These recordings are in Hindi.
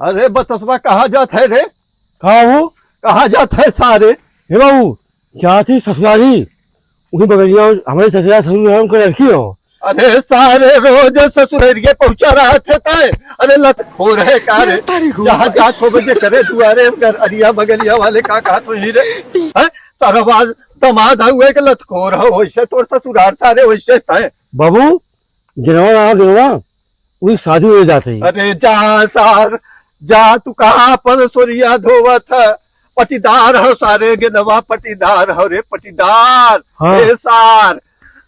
अरे बतसवा कहाँ जात है रे? कहा वो कहाँ जात है सारे? हे बाबू क्या थी ससुराली उन्हीं बगलिया हमारे ससुराल ससुर को लड़की हो। अरे सारे रोज ससुरेरिये पहुंचा रहा थे ताए। अरे लत खो रहे का रे? जहाँ जात हो बजे करे दुआरे घर अरिया बगलिया वाले का कहा तो ही रे हैं? सारा बाज दमाद हुए के लत खो रहा वैसे तोर ससुराल सारे वैसे ताए। बाबू गिनवा उनकी शादी हो जाती। अरे जा सार जा तू कहाँ पर सोरिया धोवत है? पटीदार हो सारे गिनवा पटीदार हो रे पटीदार। हाँ। हे सार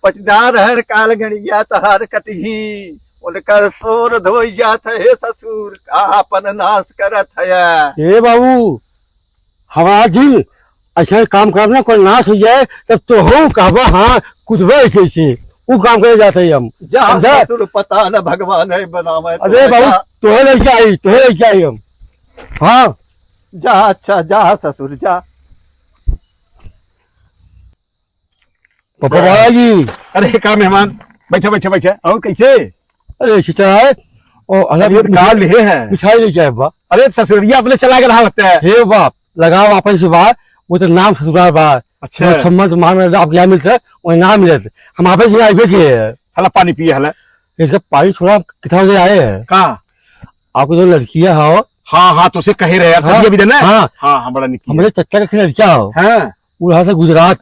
पटीदार हर काल गणिया तहार कटही उनकर सोर धोई जात है ससुर का अपन नाश करत है। हे बाबू हमारा दिल अच्छा काम करना कोई नाश हो जाए तब तो हो कहवा हाँ कुछ वैसे वो काम करे जाते हैं हम। जा ससुर पता न भगवान है बनावे। अरे बाबू तुम्हें लेके आई हम। हाँ जा अच्छा जा ससुर जा। पापा बालाजी अरे क्या मेहमान बैठे बैठे बैठे और कैसे? अरे चिता है और अलग कार लिए हैं। मिठाई लेके आए बा। अरे ससुरिया अपने चला के रहा लगता है। हे बाप लगाओ वापस से बाहर वो तो नाम ससुराल बाहर। अच्छा सम्मत मान आप यहाँ मिलते है वही नाम मिलते हम वापस यहाँ बैठे है। हला पानी पिए हला इसका पानी थोड़ा कितना बजे आए हैं कहाँ? आपको तो लड़कियां हो। हाँ हाँ तो उसे कहे रहे यार सब्जी भी देना। हाँ हाँ हाँ बड़ा निकी हमारे चचा का लड़कियां हो हाँ वो यहाँ से गुजरात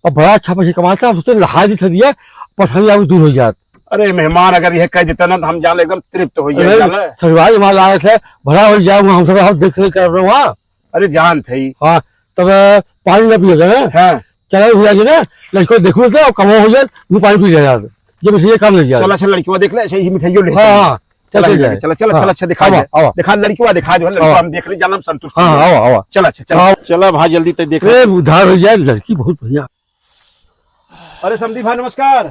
और बड़ा अच्छा पैसे कमाता है उसने लहाज से दिया पसंद आप दूर हो जात। अरे मेहमान अगर यह कह देता ना तो हम जान एकदम तृप्त हो जाए। सजवाज माल आए थे भरा हो जाए हम सब देख कर रहे वहाँ। अरे जान थे हाँ तब पानी न पिएगा ना। हाँ चला हो जाएगी ना लड़को देखो तो कमा हो जाए वो पानी पी जाए जब इसलिए काम लग जाए। चला अच्छा लड़की देख ले ऐसे ही मिठाइयों ले। हाँ हाँ चला चल चला चला चला अच्छा दिखा दे दिखा लड़की दिखा जो लड़की हम देख ले जाना हम संतुष्ट। हाँ आओ आओ चला अच्छा चला चला भाई जल्दी तक देख। उधार हो जाए लड़की बहुत बढ़िया। अरे समधी भाई नमस्कार।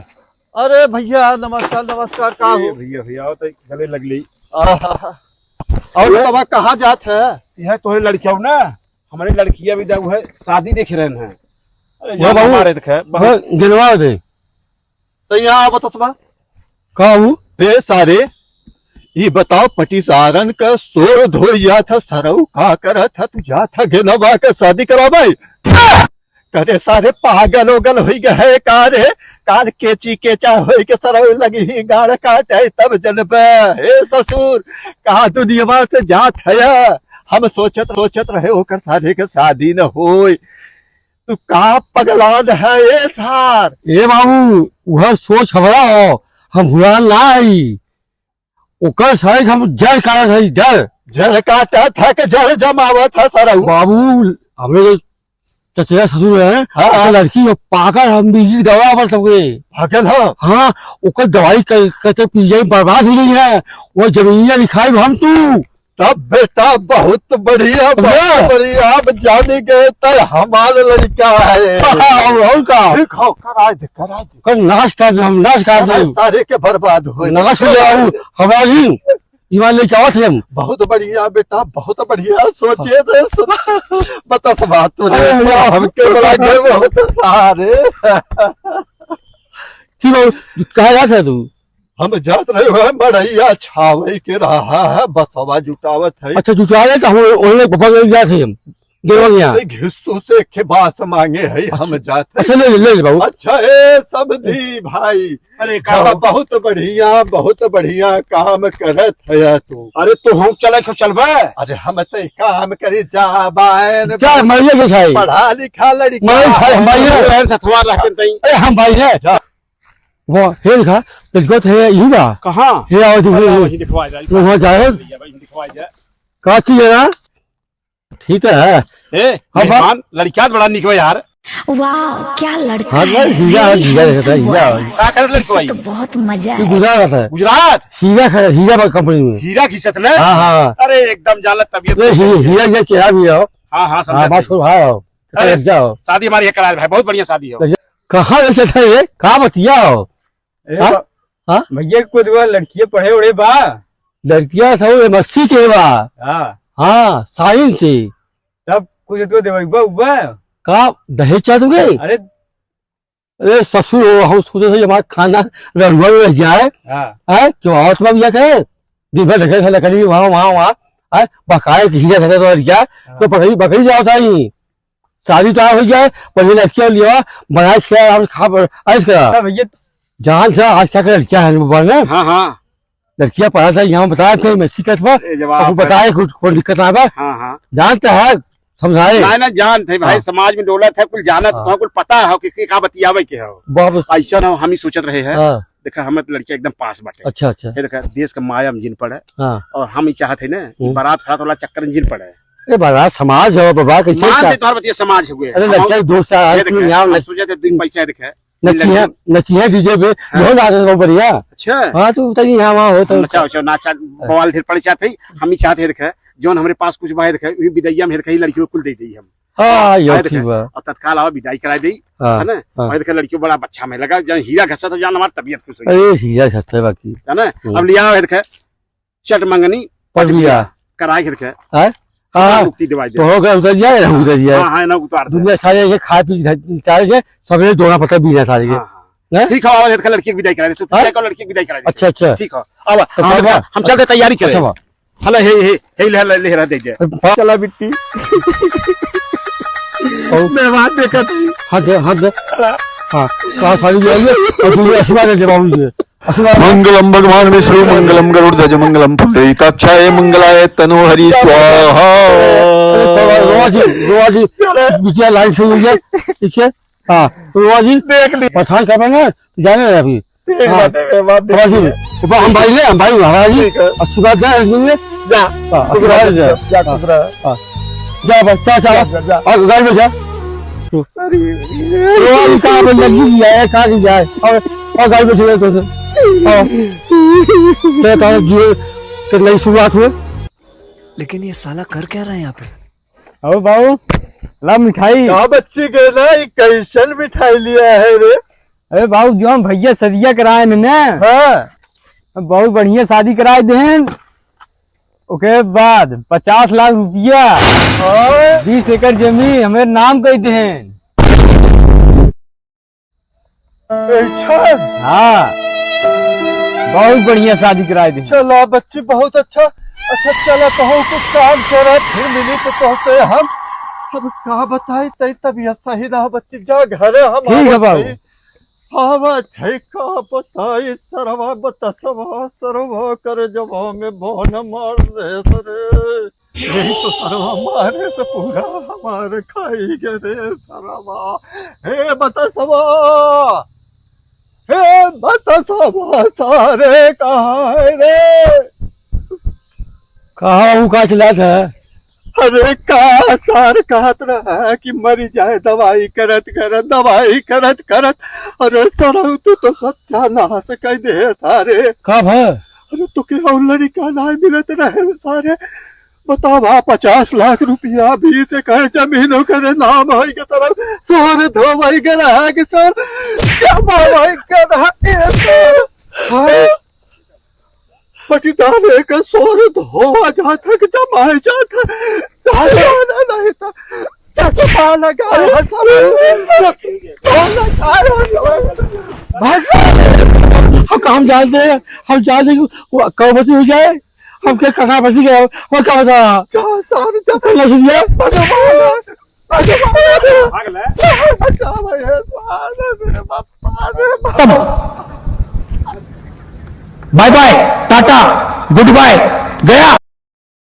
अरे भैया नमस्कार नमस्कार का हो? भैया भैया तो गले लग ली। और तब कहाँ जात है? यह तो लड़कियां ना हमारी लड़कियां भी जो है शादी देख रहे हैं। अरे वो बाबू हमारे बहुत गिनवा दे तो यहाँ बतसवा कहू रे सारे ये बताओ पटीसारन का सोर धोइया था सरऊ का करत था तू जा था गिनवा का शादी करा भाई करे सारे पागल ओगल हो गए कार केची केचा हो के सरऊ लगी ही गाड़ काटे तब जनब हे ससुर कहा दुनिया से जात है। हम सोचत रहे होकर सारे के शादी न होई तू का पगलान है ये सार। ए बाबू वह सोच हमारा हो हम भुला लाई ओकर सारे हम जड़ काटा था जड़ काटा था कि जड़ जमावा था सरऊ। बाबू हमें चचेरा ससुर है हाँ। लड़की पाकर हम बीजी दवा पर सबके पागल हो। हाँ ओकर दवाई करते पी जाए बर्बाद हो गई है वो जमीनिया लिखाई हम तू तब बेटा बहुत बढ़िया अब जाने गए तब हमारे लड़का है। और का दिखाओ करा दे कर नाश कर दे हम नाश कर दे सारे के बर्बाद हो नाश हो जाओ हमारी ईमान लेके आओ हम। बहुत बढ़िया बेटा बहुत बढ़िया सोचे थे बता सब बात तो हमके बड़ा गए बहुत सारे कहा जाता तू? हम जात रहे हुए बढ़िया छावे के रहा है बस हवा जुटावत है। अच्छा जुटा रहे तो हम उन्हें पापा के जाते हम घिस्सों से खेबास मांगे है हम जाते। अच्छा ले बाबू। अच्छा है समधी भाई अरे बहुत बढ़िया काम करत है तू। अरे तो हम चले तो चलबे। अरे हम तो काम करी जा बायन चार मरिया के छाई पढ़ा लिखा लड़की हम भाई है वो हे लिखा लड़को थे यही बा कहाँ हे आओ दिखवा वहाँ जाए का चीज है ना ठीक है। मेहमान लड़कियां बड़ा निकलो यार। वाह क्या लड़का हाँ है। हीरा देखता है क्या कर लड़को इससे तो बहुत मजा है। गुजरात है गुजरात हीरा कंपनी में हीरा की सत ने। हाँ हाँ अरे एकदम जालत तबीयत। हीरा का चेहरा भी हो। हाँ हाँ हाँ बस हाँ जाओ शादी हमारी करा है बहुत बढ़िया शादी हो। कहाँ लेके थे ये कहाँ बतिया हो? भैया खुद लड़कियां पढ़े उड़े बा लड़कियां सब मस्सी के बा। हाँ साइंस से तब कुछ तो देवा उबा का दहेज चाह दोगे? अरे ससुर हो हम सोचे थे हमारा खाना रह जाए। क्यों और तुम्हारा भैया कहे दिन भर ढके लकड़ी वहाँ बकाया किसी का था तो क्या तो बकरी बकरी जाओ था ही शादी तो हो जाए पहले लड़कियां लिया बनाए खा ऐस करा भैया जहाँ से आज क्या कर लड़कियां हैं बोल रहे हाँ हाँ लड़कियां पढ़ा था यहाँ बताया थे मैं सीखत पर बताए कोई दिक्कत ना बा हाँ हाँ जानते है समझाए ना ना जान थे भाई हाँ। समाज में डोलत है कुल जाना हाँ। तो कुल पता है कि का बतियावे के हो बहुत ऐसा ना हम ही सोचत रहे हैं हाँ देखा हमें तो लड़कियां एकदम पास बाटे अच्छा अच्छा ये देखा देश का माया में जिन पड़े हाँ और हम ही चाहते ना कि बारात फरात वाला चक्कर में जिन पड़े अरे बड़ा समाज है बाबा कैसे मान तौर बतिया समाज हुए अरे लड़कियां दोस्त यहाँ सोचा थे पैसा देखे नचिया डीजे पे बहुत आते बहुत बढ़िया अच्छा हाँ तो बताइए यहाँ वहाँ हो तो नचा उचा नाचा बवाल ढेर पड़े चाहते हम ही चाहते देखे जोन हमारे पास कुछ बाहर देखे वही विदैया में देखे लड़कियों को कुल दे दी हम हाँ ये आए ठीक देखे बा और तत्काल आओ विदाई करा दी हाँ है ना हाँ। और देखे लड़कियों बड़ा अच्छा में लगा जब हीरा घसा तो जान हमारी तबीयत खुश हुई अरे हीरा सस्ता है बाकी है ना अब लिया है देखे चट मंगनी पर बिया कराए के देखे हाँ हाँ मुक्ति दिवाई दे तो हो गया उधर जाए ना उधर जाए हाँ हाँ ना उतार दे दुनिया सारे ये खा पी सारे के सबने दोना पता भी सारे के हाँ, हाँ। हैं? ठीक है आओ देखे लड़की की विदाई करा दे तू हाँ? को लड़की की विदाई करा दे अच्छा अच्छा ठीक है अब तो हाँ, चलो, हम चलते तैयारी अच्छा करें बा हला हे ले रहा दे दे चला बिट्टी मैं बात देखा थी हाथ दे हाँ कहाँ सारी जाएंगे और तुम्हें आशीर्वाद दे बाबू जी आशीर्वाद मंगलम भगवान विष्णु मंगलम गरुड़ध्वज मंगलम पुंडरी कक्षाय मंगलाय तनु हरि स्वाहा रोआ जी बिटिया लाइन से हुई है ठीक है हाँ रोआ जी देख ली पठान कर रहे हैं जाने रहे अभी एक हाँ। बात है बात रोआ जी ऊपर हम भाई ले हम भाई हमारा जी ठीक है। आशीर्वाद दे जा आशीर्वाद दे जा कुतरा जा बच्चा जा और घर में जा अरे रोआ जी कहाँ पे लगी जाए कहाँ की जाए और घर में चले तो जीवन से नई शुरुआत हुई लेकिन ये साला कर क्या रहा है यहाँ पे? ओ बाबू ला मिठाई कहा बच्ची के ना कैसन मिठाई लिया है रे अरे बाबू जो हम भैया सदिया कराए ने हाँ बहुत बढ़िया शादी कराए देन ओके बाद 50 लाख रुपया 20 एकड़ जमीन हमें नाम कही देन ऐसा हाँ बहुत बढ़िया शादी कराए देन चला बच्ची बहुत अच्छा अच्छा चला कहो कुछ काम करा फिर मिली तो कहते हम अब कहा बताई तई तबीयत सही रहा बच्ची जा घर हम ठीक है बाबू। हाँ बात कहा बताई सरवा बतसवा सरवा कर जवा में बोन मार दे सरे यही तो सरवा मारे से पूरा हमारे खाई के रे सरवा हे बतसवा हे बतसवा सारे कहाँ है रे कहा वो का चला था अरे का सार कहत रहा कि मरी जाए दवाई करत करत अरे सरऊ तू तो सत्यानाश कह दे सारे कब है अरे तो के और लड़का ना मिलत रहे सारे बतावा 50 लाख रुपया 20 एकड़ जमीनों करे नाम है के तरफ सोर धोवई के रहा के सर जमावई के रहा पटीदार का सोर धोवा जाता कि जमाए जाता जाना नहीं था चश्मा लगा हम काम जानते हैं हम जानते हैं कब बची हो जाए हम क्या कहाँ फंसी गए और कहा था सारे भाग ले bye bye tata good bye गया